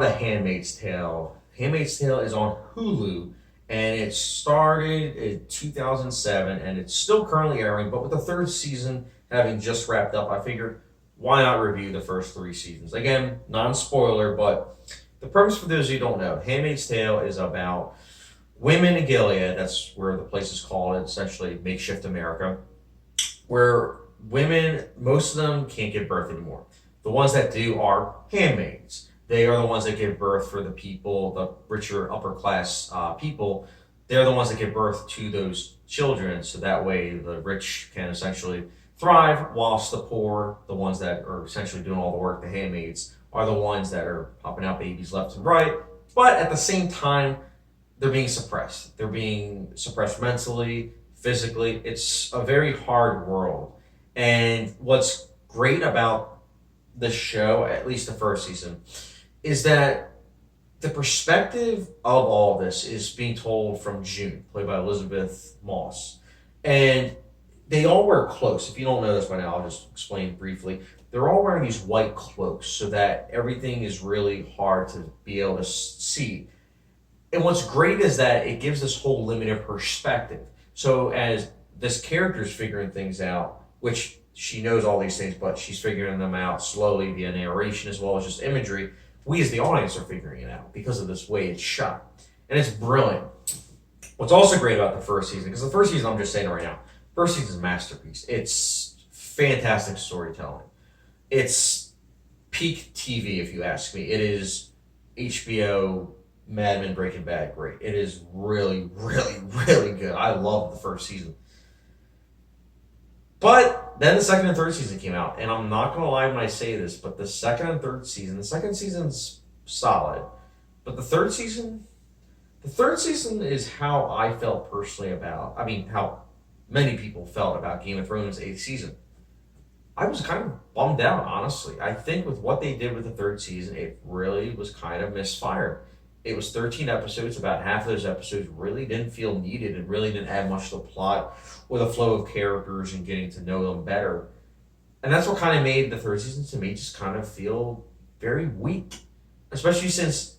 The Handmaid's Tale. Handmaid's Tale is on Hulu, and it started in 2007, and it's still currently airing. But with the third season having just wrapped up, I figured why not review the first three seasons? Again, non-spoiler, but the premise for those who don't know, Handmaid's Tale is about women in Gilead. That's where the place is called. It's essentially makeshift America, where women, most of them can't give birth anymore. The ones that do are handmaids. They are the ones that give birth for the people, the richer upper class people. They're the ones that give birth to those children, so that way the rich can essentially thrive, whilst the poor, the ones that are essentially doing all the work, the handmaids, are the ones that are popping out babies left and right. But at the same time, they're being suppressed. They're being suppressed mentally, physically. It's a very hard world. And what's great about the show, at least the first season, is that the perspective of all this is being told from June, played by Elizabeth Moss. And they all wear cloaks. If you don't know this by now, I'll just explain briefly. They're all wearing these white cloaks so that everything is really hard to be able to see. And what's great is that it gives this whole limited perspective. So as this character is figuring things out, which she knows all these things, but she's figuring them out slowly via narration as well as just imagery, we as the audience are figuring it out because of this way it's shot. And it's brilliant. What's also great about the first season, because the first season, I'm just saying it right now, first season is a masterpiece. It's fantastic storytelling. It's peak TV, if you ask me. It is HBO, Mad Men, Breaking Bad great. It is really, really, really good. I love the first season. But then the second and third season came out, and I'm not going to lie when I say this, but the second and third season, the second season's solid, but the third season is how I felt personally about, how many people felt about Game of Thrones' 8th season. I was kind of bummed out, honestly. I think with what they did with the third season, it really was kind of misfired. It was 13 episodes. About half of those episodes really didn't feel needed and really didn't add much to the plot or the flow of characters and getting to know them better. And that's what kind of made the third season to me just kind of feel very weak, especially since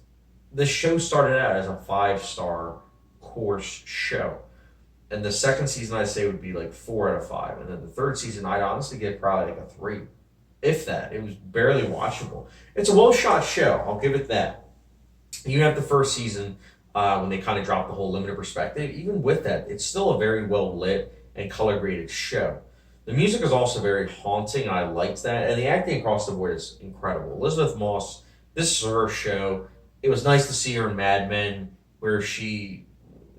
the show started out as a 5-star course show. And the second season, I'd say, would be like 4 out of 5. And then the third season, I'd honestly give probably like a 3, if that. It was barely watchable. It's a well-shot show. I'll give it that. You have the first season when they kind of drop the whole limited perspective. Even with that, it's still a very well-lit and color-graded show. The music is also very haunting, and I liked that. And the acting across the board is incredible. Elizabeth Moss, this is her show. It was nice to see her in Mad Men, where she,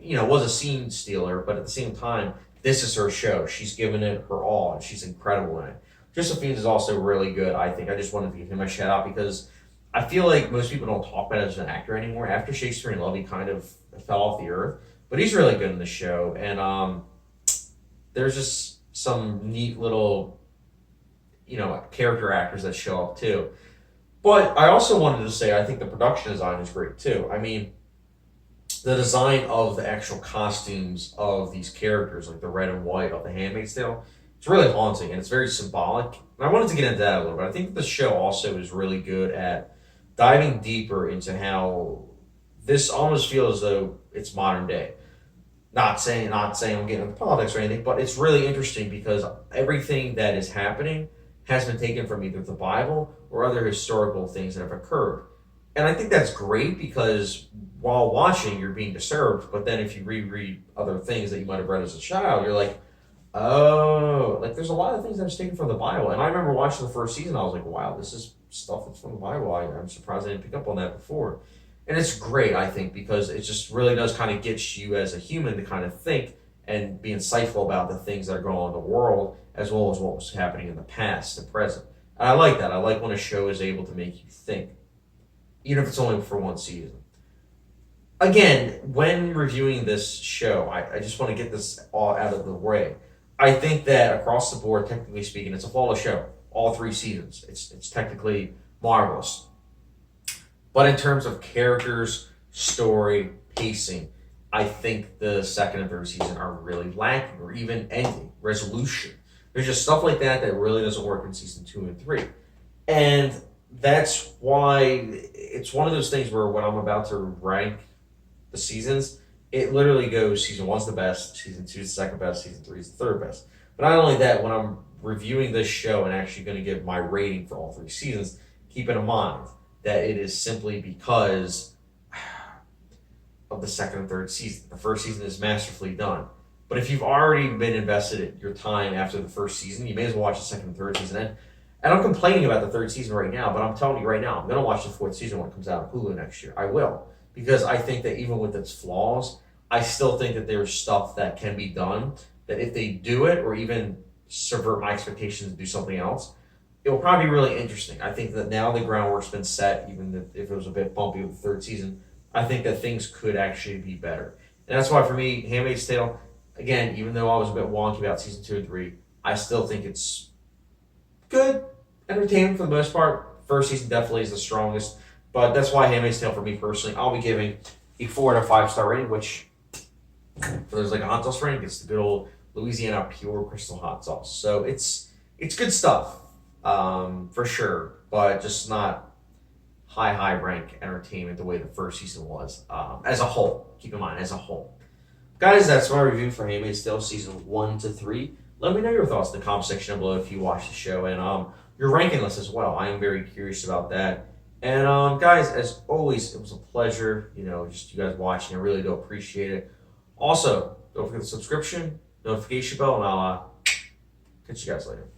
was a scene stealer, but at the same time, this is her show. She's given it her all, and she's incredible in it. Josephine is also really good, I think. I just wanted to give him a shout out because I feel like most people don't talk about him as an actor anymore. After Shakespeare in Love, he kind of fell off the earth, but he's really good in the show. And there's just some neat little, character actors that show up too. But I also wanted to say I think the production design is great too. The design of the actual costumes of these characters, like the red and white of the Handmaid's Tale, it's really haunting and it's very symbolic. And I wanted to get into that a little bit. I think the show also is really good at diving deeper into how this almost feels as though it's modern day. Not saying I'm getting into politics or anything, but it's really interesting because everything that is happening has been taken from either the Bible or other historical things that have occurred. And I think that's great because while watching, you're being disturbed, but then if you reread other things that you might have read as a child, you're like, oh, like there's a lot of things that was taken from the Bible. And I remember watching the first season, I was like, wow, this is stuff that's from the Bible. I'm surprised I didn't pick up on that before. And it's great, I think, because it just really does kind of get you as a human to kind of think and be insightful about the things that are going on in the world, as well as what was happening in the past and present. And I like that. I like when a show is able to make you think, even if it's only for one season. Again, when reviewing this show, I just want to get this all out of the way. I think that across the board, technically speaking, it's a flawless show. All 3 seasons. It's technically marvelous. But in terms of characters, story, pacing, I think the second and third season are really lacking, or even ending, resolution. There's just stuff like that that really doesn't work in season 2 and 3. And that's why it's one of those things where when I'm about to rank the seasons, it literally goes season one's the best, season two's the second best, season three is the third best. But not only that, when I'm reviewing this show and actually going to give my rating for all three seasons, keep in mind that it is simply because of the second and third season. The first season is masterfully done. But if you've already been invested in your time after the first season, you may as well watch the second and third season. And I'm complaining about the third season right now, but I'm telling you right now, I'm going to watch the fourth season when it comes out on Hulu next year. I will. Because I think that even with its flaws, I still think that there's stuff that can be done that if they do it or even subvert my expectations and do something else, it will probably be really interesting. I think that now the groundwork's been set, even if it was a bit bumpy with the third season, I think that things could actually be better. And that's why for me, Handmaid's Tale, again, even though I was a bit wonky about season 2 and 3, I still think it's good, entertaining for the most part. First season definitely is the strongest, but that's why Handmaid's Tale for me personally, I'll be giving a 4 out of 5 star rating, which for those like a hot sauce rating, it's the good old Louisiana pure crystal hot sauce. So it's good stuff, for sure, but just not high rank entertainment the way the first season was, as a whole. Keep in mind, as a whole. Guys, that's my review for Handmaid's Tale season 1 to 3. Let me know your thoughts in the comment section below if you watched the show, and your ranking list as well. I am very curious about that. And guys, as always, it was a pleasure, just you guys watching. I really do appreciate it. Also, don't forget the subscription, notification bell, and I'll catch you guys later.